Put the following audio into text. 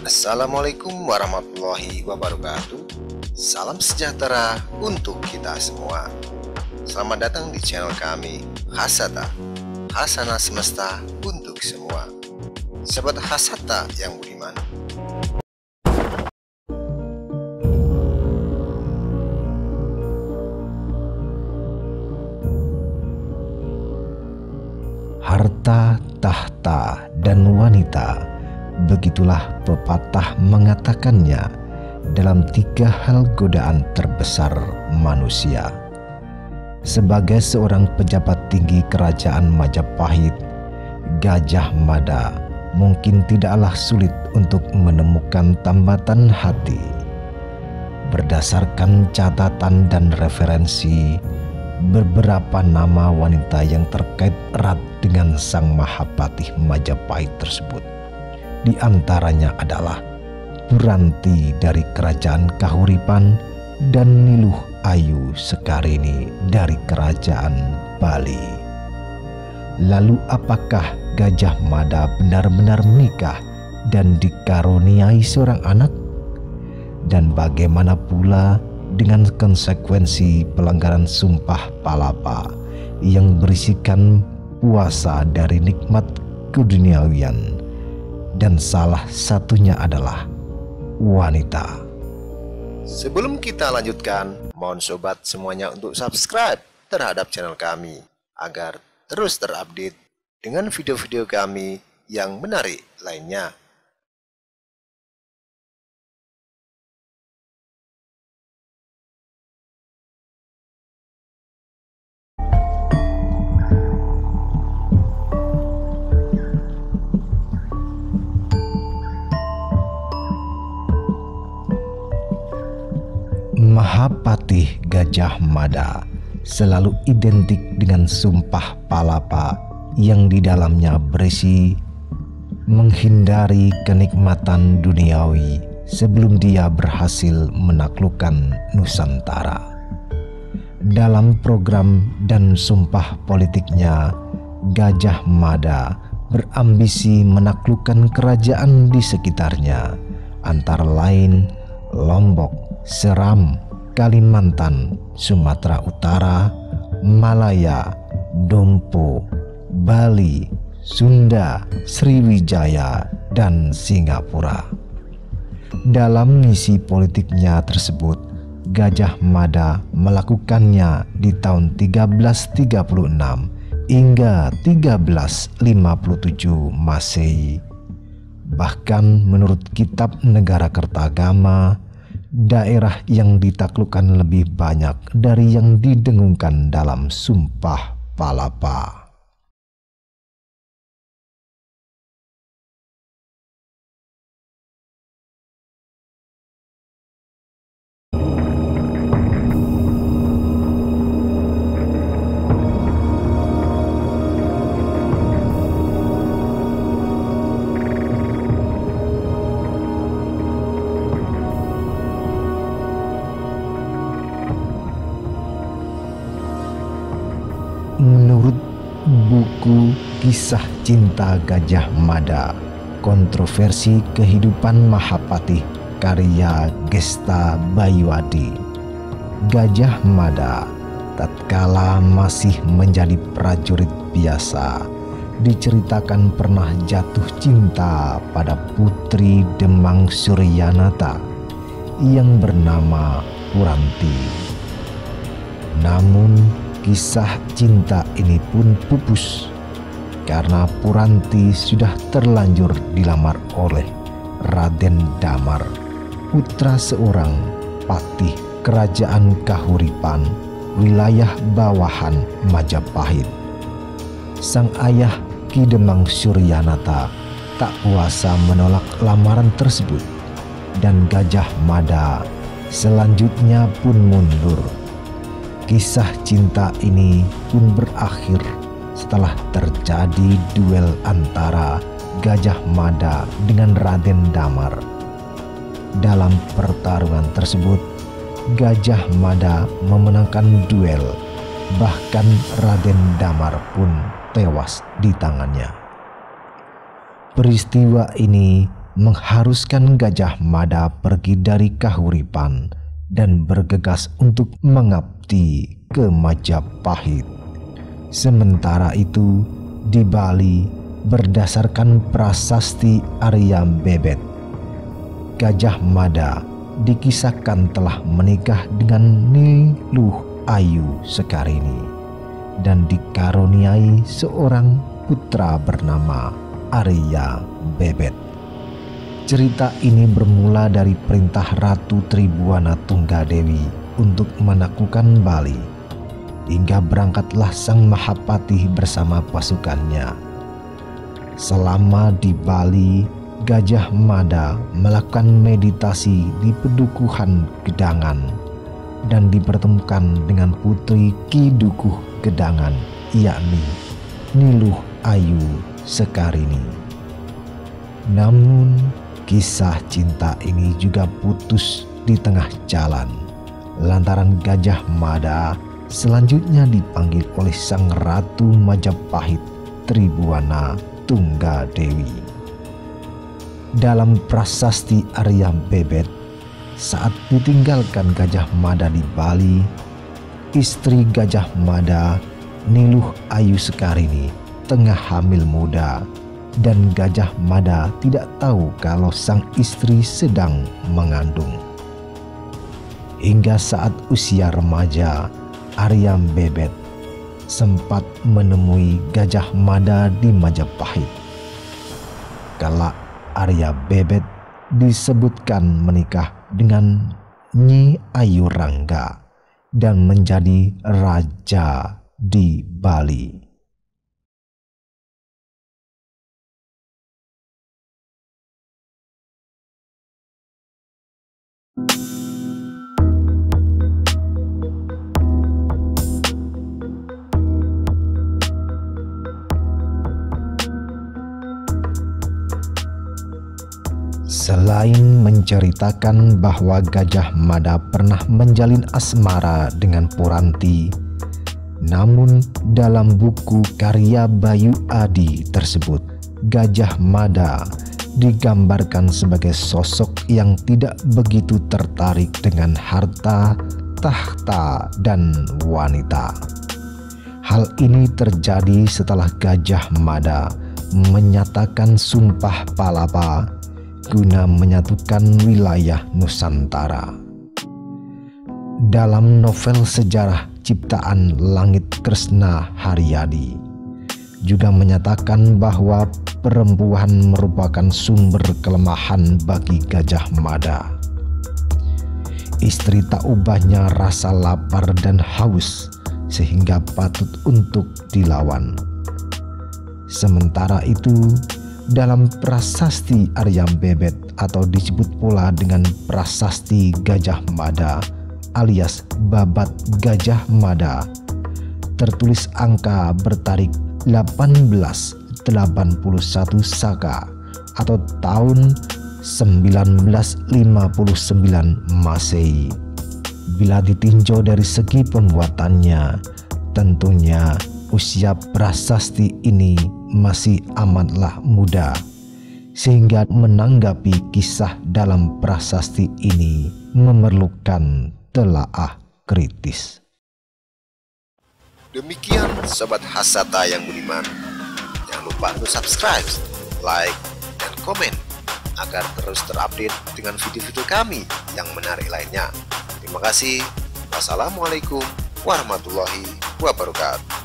Assalamualaikum warahmatullahi wabarakatuh. Salam sejahtera untuk kita semua. Selamat datang di channel kami, Hasata, Hasanah Semesta untuk semua. Sahabat Hasata yang budiman, harta, tahta, dan wanita, begitulah pepatah mengatakannya dalam 3 hal godaan terbesar manusia. Sebagai seorang pejabat tinggi kerajaan Majapahit, Gajah Mada mungkin tidaklah sulit untuk menemukan tambatan hati. Berdasarkan catatan dan referensi, beberapa nama wanita yang terkait erat dengan Sang Mahapatih Majapahit tersebut, di antaranya adalah Puranti dari Kerajaan Kahuripan dan Niluh Ayu Sekarini dari Kerajaan Bali. Lalu apakah Gajah Mada benar-benar menikah dan dikaruniai seorang anak? Dan bagaimana pula dengan konsekuensi pelanggaran Sumpah Palapa yang berisikan puasa dari nikmat keduniawian, dan salah satunya adalah wanita. sebelum kita lanjutkan, mohon sobat semuanya untuk subscribe terhadap channel kami agar terus terupdate dengan video-video kami yang menarik lainnya. Mahapatih Gajah Mada selalu identik dengan Sumpah Palapa yang di dalamnya berisi menghindari kenikmatan duniawi sebelum dia berhasil menaklukkan Nusantara. Dalam program dan sumpah politiknya, Gajah Mada berambisi menaklukkan kerajaan di sekitarnya, antara lain Lombok, Seram, Kalimantan, Sumatera Utara, Malaya, Dompo, Bali, Sunda, Sriwijaya, dan Singapura. Dalam misi politiknya tersebut, Gajah Mada melakukannya di tahun 1336 hingga 1357 Masehi. Bahkan menurut kitab Negara Kertagama, daerah yang ditaklukkan lebih banyak dari yang didengungkan dalam Sumpah Palapa. Menurut buku Kisah Cinta Gajah Mada, Kontroversi Kehidupan Mahapatih karya Gesta Bayuadi, Gajah Mada tatkala masih menjadi prajurit biasa diceritakan pernah jatuh cinta pada putri Demang Suryanata yang bernama Puranti. Namun kisah cinta ini pun pupus karena Puranti sudah terlanjur dilamar oleh Raden Damar, putra seorang patih Kerajaan Kahuripan, wilayah bawahan Majapahit. Sang ayah Ki Demang Suryanata tak kuasa menolak lamaran tersebut, dan Gajah Mada selanjutnya pun mundur. Kisah cinta ini pun berakhir setelah terjadi duel antara Gajah Mada dengan Raden Damar. Dalam pertarungan tersebut, Gajah Mada memenangkan duel, bahkan Raden Damar pun tewas di tangannya. Peristiwa ini mengharuskan Gajah Mada pergi dari kahuripan dan bergegas untuk mengabdi ke Majapahit. Sementara itu, di Bali, berdasarkan prasasti Arya Bebet, Gajah Mada dikisahkan telah menikah dengan Niluh Ayu Sekarini dan dikaruniai seorang putra bernama Arya Bebet. Cerita ini bermula dari perintah Ratu Tribuana Tunggadewi untuk menaklukkan Bali, hingga berangkatlah Sang Mahapati bersama pasukannya. Selama di Bali, Gajah Mada melakukan meditasi di Pedukuhan Gedangan dan dipertemukan dengan putri Ki Dukuh Gedangan, yakni Niluh Ayu Sekarini. Namun, kisah cinta ini juga putus di tengah jalan lantaran Gajah Mada selanjutnya dipanggil oleh Sang Ratu Majapahit Tribuana Tunggadewi. Dalam prasasti Arya Bebet, saat ditinggalkan Gajah Mada di Bali, istri Gajah Mada, Niluh Ayu Sekarini, tengah hamil muda, dan Gajah Mada tidak tahu kalau sang istri sedang mengandung. Hingga saat usia remaja, Arya Bebet sempat menemui Gajah Mada di Majapahit. Kala Arya Bebet disebutkan menikah dengan Nyi Ayu Rangga dan menjadi raja di Bali. Selain menceritakan bahwa Gajah Mada pernah menjalin asmara dengan Puranti, namun dalam buku karya Bayu Adi tersebut, Gajah Mada digambarkan sebagai sosok yang tidak begitu tertarik dengan harta, tahta, dan wanita. Hal ini terjadi setelah Gajah Mada menyatakan Sumpah Palapa guna menyatukan wilayah Nusantara. Dalam novel sejarah ciptaan Langit Kresna Haryadi juga menyatakan bahwa perempuan merupakan sumber kelemahan bagi Gajah Mada. Istri tak ubahnya rasa lapar dan haus sehingga patut untuk dilawan. Sementara itu, dalam prasasti Arya Bebet atau disebut pula dengan prasasti Gajah Mada alias Babat Gajah Mada, tertulis angka bertarik 1881 Saka atau tahun 1959 Masehi. Bila ditinjau dari segi pembuatannya, tentunya usia prasasti ini masih amatlah muda, sehingga menanggapi kisah dalam prasasti ini memerlukan telaah kritis. Demikian Sobat Hasata yang budiman. Jangan lupa untuk subscribe, like, dan komen agar terus terupdate dengan video-video kami yang menarik lainnya. Terima kasih. Wassalamualaikum warahmatullahi wabarakatuh.